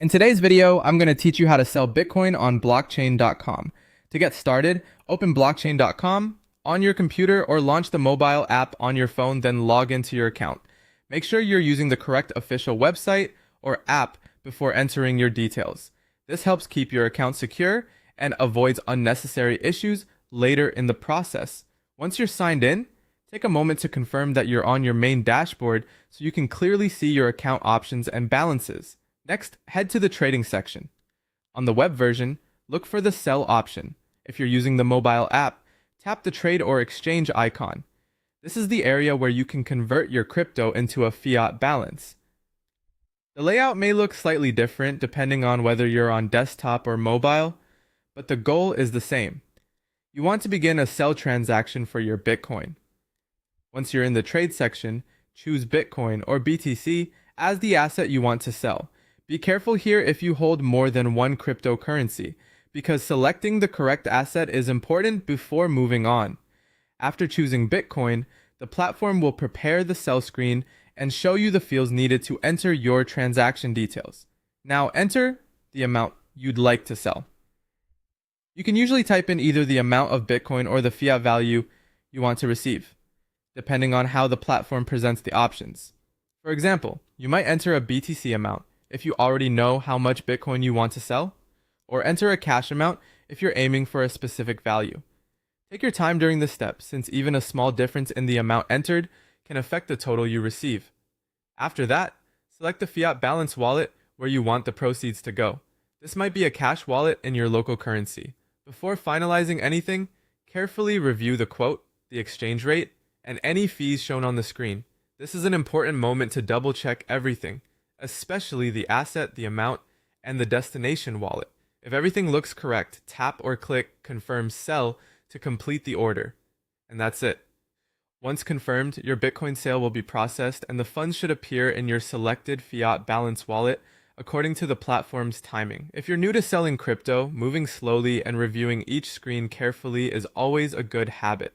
In today's video, I'm going to teach you how to sell Bitcoin on blockchain.com. To get started, open blockchain.com on your computer or launch the mobile app on your phone, then log into your account. Make sure you're using the correct official website or app before entering your details. This helps keep your account secure and avoids unnecessary issues later in the process. Once you're signed in, take a moment to confirm that you're on your main dashboard so you can clearly see your account options and balances. Next, head to the trading section. On the web version, look for the sell option. If you're using the mobile app, tap the trade or exchange icon. This is the area where you can convert your crypto into a fiat balance. The layout may look slightly different depending on whether you're on desktop or mobile, but the goal is the same. You want to begin a sell transaction for your Bitcoin. Once you're in the trade section, choose Bitcoin or BTC as the asset you want to sell. Be careful here if you hold more than one cryptocurrency, because selecting the correct asset is important before moving on. After choosing Bitcoin, the platform will prepare the sell screen and show you the fields needed to enter your transaction details. Now enter the amount you'd like to sell. You can usually type in either the amount of Bitcoin or the fiat value you want to receive, depending on how the platform presents the options. For example, you might enter a BTC amount if you already know how much Bitcoin you want to sell, or enter a cash amount if you're aiming for a specific value. Take your time during this step, since even a small difference in the amount entered can affect the total you receive. After that, select the fiat balance wallet where you want the proceeds to go. This might be a cash wallet in your local currency. Before finalizing anything, carefully review the quote, the exchange rate, and any fees shown on the screen. This is an important moment to double check everything, especially the asset, the amount, and the destination wallet. If everything looks correct, tap or click Confirm Sell to complete the order. And that's it. Once confirmed, your Bitcoin sale will be processed and the funds should appear in your selected fiat balance wallet according to the platform's timing. If you're new to selling crypto, moving slowly and reviewing each screen carefully is always a good habit.